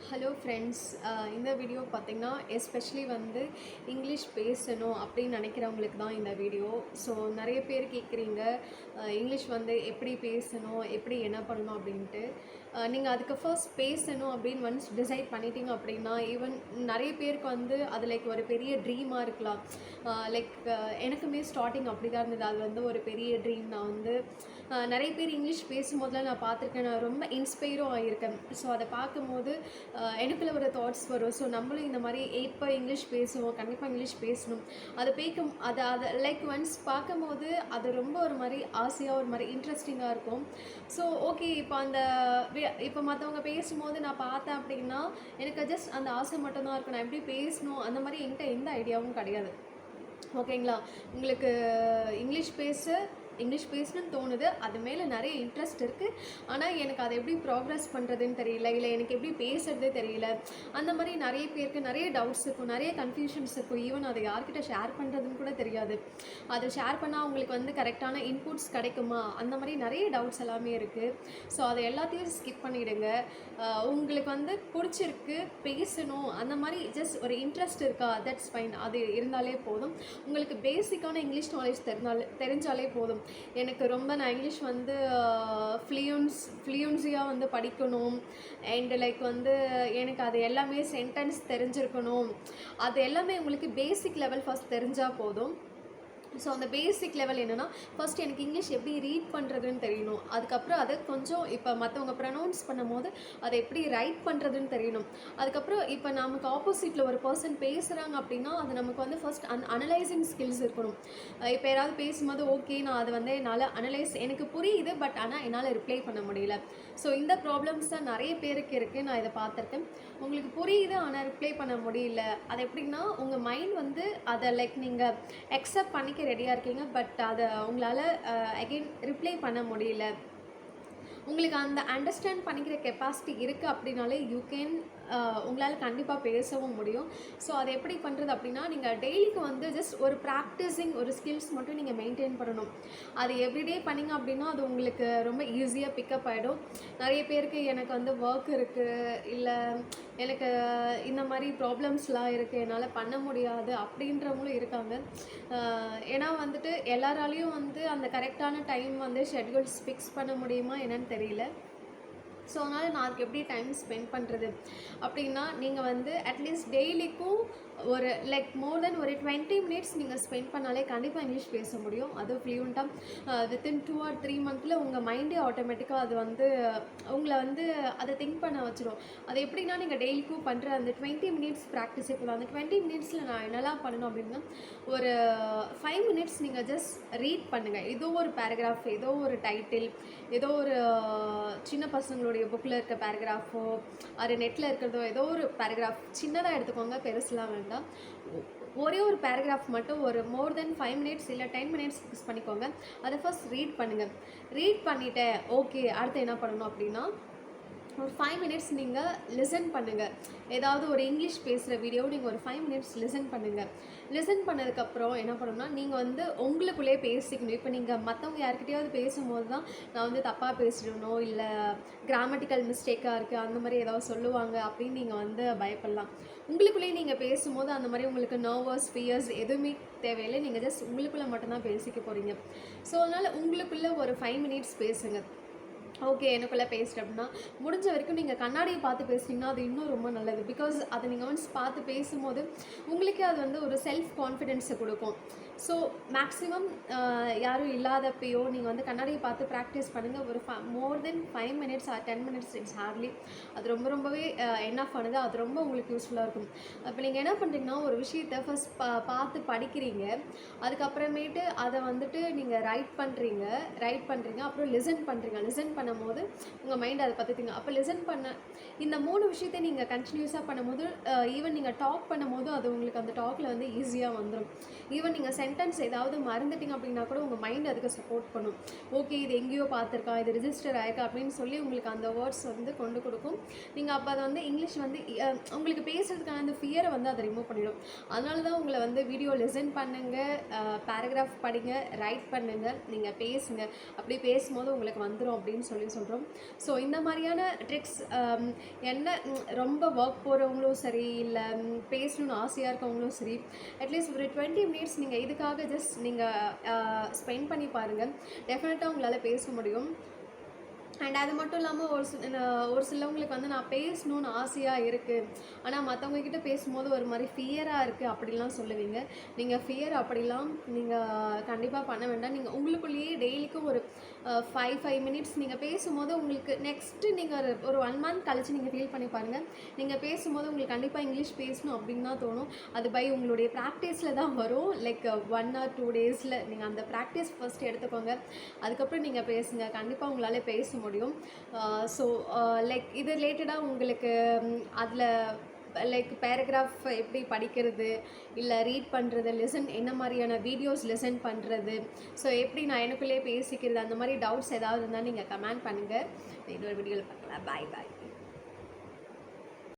Hello friends, இந்த video பார்த்திங்கன்னா especially வந்து இங்கிலீஷ் பேசணும் அப்படின்னு நினைக்கிறவங்களுக்கு தான் இந்த வீடியோ. ஸோ நிறைய பேர் கேட்குறீங்க இங்கிலீஷ் வந்து எப்படி பேசணும், எப்படி என்ன பண்ணணும் அப்படின்ட்டு. நீங்கள் அதுக்கு ஃபர்ஸ்ட் பேசணும் அப்படின்னு ஒன்ஸ் டிசைட் பண்ணிட்டீங்க அப்படின்னா, ஈவன் நிறைய பேருக்கு வந்து அது லைக் ஒரு பெரிய ட்ரீமாக இருக்கலாம். லைக் எனக்குமே ஸ்டார்டிங் அப்படி தான் இருந்தது. அது வந்து ஒரு பெரிய ட்ரீம். நான் வந்து நிறைய பேர் இங்கிலீஷ் பேசும்போதெல்லாம் நான் பார்த்துருக்கேன். நான் ரொம்ப இன்ஸ்பைரும் ஆகியிருக்கேன். ஸோ அதை பார்க்கும்போது எனக்குள்ள ஒரு தாட்ஸ் வரும். ஸோ நம்மளும் இந்த மாதிரி இப்போ இங்கிலீஷ் பேசுவோம், கண்டிப்பாக இங்கிலீஷ் பேசணும். அதை லைக் ஒன்ஸ் பார்க்கும்போது அது ரொம்ப ஒரு மாதிரி ஆசையாக, ஒரு மாதிரி இன்ட்ரெஸ்டிங்காக இருக்கும். ஸோ ஓகே, இப்போ மற்றவங்க பேசும்போது நான் பார்த்தேன் அப்படின்னா எனக்கு ஜஸ்ட் அந்த ஆசை மட்டும்தான் இருக்கும். நான் எப்படி பேசணும் அந்த மாதிரி என்கிட்ட எந்த ஐடியாவும் கிடையாது. ஓகேங்களா? உங்களுக்கு இங்கிலீஷ் பேசணும்னு தோணுது, அது மேலே நிறைய இன்ட்ரெஸ்ட் இருக்குது. ஆனால் எனக்கு அதை எப்படி ப்ராக்ரஸ் பண்ணுறதுன்னு தெரியல, இல்லை எனக்கு எப்படி பேசுகிறதே தெரியல. அந்த மாதிரி நிறைய பேருக்கு நிறைய டவுட்ஸ் இருக்கும், நிறைய கன்ஃபியூஷன்ஸ் இருக்கும். ஈவன் அதை யார்கிட்ட ஷேர் பண்ணுறதுன்னு கூட தெரியாது. அதை ஷேர் பண்ணால் அவங்களுக்கு வந்து கரெக்டான இன்புட்ஸ் கிடைக்குமா, அந்த மாதிரி நிறைய டவுட்ஸ் எல்லாமே இருக்குது. ஸோ அதை எல்லாத்தையும் ஸ்கிப் பண்ணிவிடுங்க. உங்களுக்கு வந்து பிடிச்சிருக்கு, பேசணும், அந்த மாதிரி ஜஸ்ட் ஒரு இன்ட்ரெஸ்ட் இருக்கா, தட்ஸ் ஃபைன். அது இருந்தாலே போதும். உங்களுக்கு பேசிக்கான இங்கிலீஷ் நாலேஜ் தெரிஞ்சாலே போதும். நான் இங்கிலீஷ் வந்து ஃப்ளூயன்சியாக வந்து படிக்கணும். அண்ட் லைக் வந்து எனக்கு அது எல்லாமே சென்டென்ஸ் தெரிஞ்சிருக்கணும். அது எல்லாமே உங்களுக்கு பேசிக் லெவல் ஃபஸ்ட் தெரிஞ்சால் போதும். ஸோ அந்த பேசிக் லெவல் என்னென்னா, ஃபஸ்ட் எனக்கு இங்கிலீஷ் எப்படி ரீட் பண்ணுறதுன்னு தெரியணும். அதுக்கப்புறம் அதை கொஞ்சம் இப்போ மற்றவங்க ப்ரனவுன்ஸ் பண்ணும் போது அதை எப்படி ரைட் பண்ணுறதுன்னு தெரியணும். அதுக்கப்புறம் இப்போ நமக்கு ஆப்போசிட்டில் ஒரு பர்சன் பேசுகிறாங்க அப்படின்னா அது நமக்கு வந்து ஃபஸ்ட் அனலைசிங் ஸ்கில்ஸ் இருக்கணும். இப்போ யாராவது பேசும்போது ஓகே, நான் அதை வந்து என்னால் எனக்கு புரியுது, பட் ஆனால் என்னால் ரிப்ளை பண்ண முடியல. ஸோ இந்த ப்ராப்ளம்ஸ் தான் நிறைய பேருக்கு இருக்குது. நான் இதை பார்த்துருக்கேன். உங்களுக்கு புரியுது ஆனால் ரிப்ளை பண்ண முடியல. அது எப்படின்னா, உங்கள் மைண்ட் வந்து அதை லைக் நீங்கள் அக்செப்ட் பண்ணிக்க ரெடியாக இருக்கீங்க, பட் அதை உங்களால் அகெயின் ரிப்ளை பண்ண முடியல. உங்களுக்கு அந்த அண்டர்ஸ்டாண்ட் பண்ணிக்கிற கெப்பாசிட்டி இருக்குது அப்படின்னாலே உங்களால் கண்டிப்பாக பேசவும் முடியும். ஸோ அதை எப்படி பண்ணுறது அப்படின்னா, நீங்கள் டெய்லிக்கு வந்து ஜஸ்ட் ஒரு ப்ராக்டிஸிங், ஒரு ஸ்கில்ஸ் மட்டும் நீங்கள் மெயின்டைன் பண்ணணும். அது எவ்ரிடே பண்ணிங்க அப்படின்னா அது உங்களுக்கு ரொம்ப ஈஸியாக பிக்கப் ஆகிடும். நிறைய பேருக்கு எனக்கு வந்து ஒர்க் இருக்குது, இல்லை எனக்கு இந்த மாதிரி ப்ராப்ளம்ஸ்லாம் இருக்குது, என்னால் பண்ண முடியாது அப்படின்றவங்களும் இருக்காங்க. ஏன்னா வந்துட்டு எல்லாராலையும் வந்து அந்த கரெக்டான டைம் வந்து ஷெட்யூல்ஸ் ஃபிக்ஸ் பண்ண முடியுமா என்னன்னு தெரியல. ஸோ அதனால் நான் அதுக்கு எப்படி டைம் ஸ்பெண்ட் பண்ணுறது அப்படின்னா, நீங்கள் வந்து அட்லீஸ்ட் டெய்லிக்கும் ஒரு லைக் மோர் தென் ஒரு 20 மினிட்ஸ் நீங்கள் ஸ்பெண்ட் பண்ணாலே கண்டிப்பாக இங்கிலீஷ் பேச முடியும். அதுவும் ஃப்ளூயண்ட்டாக வித்தின் 2 or 3 மந்த்தில் உங்கள் மைண்டே ஆட்டோமேட்டிக்காக அது வந்து உங்களை வந்து அதை திங்க் பண்ண வச்சிடும். அது எப்படின்னா, நீங்கள் டெய்லிக்கும் பண்ணுற அந்த 20 மினிட்ஸ் ப்ராக்டிஸ் இப்போ அந்த 20 மினிட்ஸில் நான் என்னெல்லாம் பண்ணணும் அப்படின்னா, ஒரு 5 மினிட்ஸ் நீங்கள் ஜஸ்ட் ரீட் பண்ணுங்கள். ஏதோ ஒரு பேராகிராஃப், ஏதோ ஒரு டைட்டில், ஏதோ ஒரு சின்ன பசங்களோட புக்கில் இருக்க பேராகிராஃபோ அது நெட்டில் இருக்கிறதோ ஏதோ ஒரு பேராகிராஃப் சின்னதாக எடுத்துக்கோங்க, பெருசுலாம் வேண்டாம். ஒரே ஒரு பேராகிராஃப் மட்டும் ஒரு மோர் தென் 5 மினிட்ஸ் இல்லை 10 மினிட்ஸ் ஃபிக்ஸ் பண்ணிக்கோங்க. அதை ஃபர்ஸ்ட் ரீட் பண்ணுங்கள். ரீட் பண்ணிவிட்டேன், ஓகே அடுத்து என்ன பண்ணணும் அப்படின்னா, ஒரு 5 மினிட்ஸ் நீங்கள் லிசன் பண்ணுங்கள். ஏதாவது ஒரு இங்கிலீஷ் பேசுகிற வீடியோ நீங்கள் ஒரு 5 மினிட்ஸ் லிசன் பண்ணுங்கள். லிசன் பண்ணதுக்கப்புறம் என்ன பண்ணணும்னா, நீங்கள் வந்து உங்களுக்குள்ளே பேசிக்கணும். இப்போ நீங்கள் மற்றவங்க யார்கிட்டையாவது பேசும்போது தான் நான் வந்து தப்பாக பேசிடணும், இல்லை கிராமட்டிக்கல் மிஸ்டேக்காக இருக்குது, அந்த மாதிரி ஏதாவது சொல்லுவாங்க அப்படின்னு நீங்கள் வந்து பயப்படலாம். உங்களுக்குள்ளேயே நீங்கள் பேசும்போது அந்த மாதிரி உங்களுக்கு நர்வஸ், ஃபியர்ஸ் எதுவுமே தேவையில்லை. நீங்கள் ஜஸ்ட் உங்களுக்குள்ளே மட்டும்தான் பேசிக்க போகிறீங்க. ஸோ அதனால் உங்களுக்குள்ளே ஒரு 5 மினிட்ஸ் பேசுங்க. ஓகே, எனக்குள்ளே பேசுகிறேன் அப்படின்னா முடிஞ்ச வரைக்கும் நீங்கள் கண்ணாடியை பார்த்து பேசுனீங்கன்னா அது இன்னும் ரொம்ப நல்லது. பிகாஸ் அதை நீங்கள் ஒன்ஸ் பார்த்து பேசும்போது உங்களுக்கே அது வந்து ஒரு செல்ஃப் கான்ஃபிடென்ஸை கொடுக்கும். ஸோ மேக்ஸிமம் யாரும் இல்லாதப்பையோ நீங்கள் வந்து கண்ணாடியை பார்த்து ப்ராக்டிஸ் பண்ணுங்கள். ஒரு மோர் தென் 5 minutes R 10 minutes it's Hartley. அது ரொம்பவே என்ன பண்ணுது, அது ரொம்ப உங்களுக்கு யூஸ்ஃபுல்லாக இருக்கும். இப்போ நீங்கள் என்ன பண்ணுறீங்கன்னா, ஒரு விஷயத்தை ஃபஸ்ட் பார்த்து படிக்கிறீங்க, அதுக்கப்புறமேட்டு அதை வந்துட்டு நீங்கள் ரைட் பண்ணுறீங்க, அப்புறம் லிசன் பண்ணும்போது உங்கள் மைண்ட் அதை பார்த்துட்டீங்க. அப்போ லிசன் பண்ண இந்த 3 விஷயத்தை நீங்கள் கண்டினியூஸாக பண்ணும்போது, ஈவன் நீங்கள் டாக் பண்ணும்போது அது உங்களுக்கு அந்த டாக்கில் வந்து ஈஸியாக வந்துடும். ஈவன் நீங்கள் சென்டென்ஸ் ஏதாவது மறந்துட்டிங்க அப்படின்னா கூட உங்கள் மைண்ட் அதுக்கு சப்போர்ட் பண்ணும். ஓகே இது எங்கேயோ பார்த்துருக்கா, இது ரிஜிஸ்டர் ஆயிருக்கா அப்படின்னு சொல்லி உங்களுக்கு அந்த வேர்ட்ஸ் வந்து கொண்டு கொடுக்கும். நீங்கள் அப்போ அதை வந்து இங்கிலீஷ் வந்து உங்களுக்கு பேசுகிறதுக்கான அந்த ஃபியரை வந்து அதை ரிமூவ் பண்ணிடும். அதனால தான் உங்களை வந்து வீடியோ லிசன் பண்ணுங்கள், பேராகிராஃப் படிங்க, ரைட் பண்ணுங்கள், நீங்கள் பேசுங்க. அப்படி பேசும்போது உங்களுக்கு வந்துடும் அப்படின்னு சொல்கிறோம். ஸோ இந்த மாதிரியான ட்ரிக்ஸ் என்ன ரொம்ப ஒர்க் போகிறவங்களும் சரி, இல்லை பேசணும்னு ஆசையாக இருக்கவங்களும் சரி, அட்லீஸ்ட் ஒரு 20 மினிட்ஸ் நீங்கள் இதுக்காக ஜஸ்ட் நீங்கள் ஸ்பெண்ட் பண்ணி பாருங்கள். டெஃபினட்டாக உங்களால் பேச முடியும். அண்ட் அது மட்டும் இல்லாமல் ஒரு சிலவங்களுக்கு வந்து நான் பேசணுன்னு ஆசையாக இருக்குது, ஆனால் மற்றவங்கக்கிட்ட பேசும்போது ஒரு மாதிரி ஃபியராக இருக்குது அப்படிலாம் சொல்லுவீங்க. நீங்கள் ஃபியர் அப்படிலாம் நீங்கள் கண்டிப்பாக பண்ண வேண்டாம். நீங்கள் உங்களுக்குள்ளேயே டெய்லிக்கும் ஒரு 5 மினிட்ஸ் நீங்கள் பேசும்போது உங்களுக்கு நெக்ஸ்ட்டு நீங்கள் ஒரு 1 மந்த் கழித்து நீங்கள் ஃபீல் பண்ணி பாருங்கள். நீங்கள் பேசும்போது உங்களுக்கு கண்டிப்பாக இங்கிலீஷ் பேசணும் அப்படின்னு தான் தோணும். அது பை உங்களுடைய ப்ராக்டிஸில் தான் வரும். லைக் 1 or 2 டேஸில் நீங்கள் அந்த ப்ராக்டிஸ் ஃபஸ்ட்டு எடுத்துக்கோங்க. அதுக்கப்புறம் நீங்கள் பேசுங்க, கண்டிப்பாக உங்களால் பேச முடியும். ஸோ லைக் இது ரிலேட்டடாக உங்களுக்கு அதில் லைக் பேராகிராஃப் எப்படி படிக்கிறது, இல்லை ரீட் பண்ணுறது, லிசன் என்ன மாதிரியான வீடியோஸ் லிசன் பண்ணுறது, ஸோ எப்படி நான் எனக்குள்ளேயே பேசிக்கிறது, அந்த மாதிரி டவுட்ஸ் ஏதாவது இருந்தால் நீங்கள் கமெண்ட் பண்ணுங்கள். இன்னொரு வீடியோவில் பார்க்கலாம். பாய்.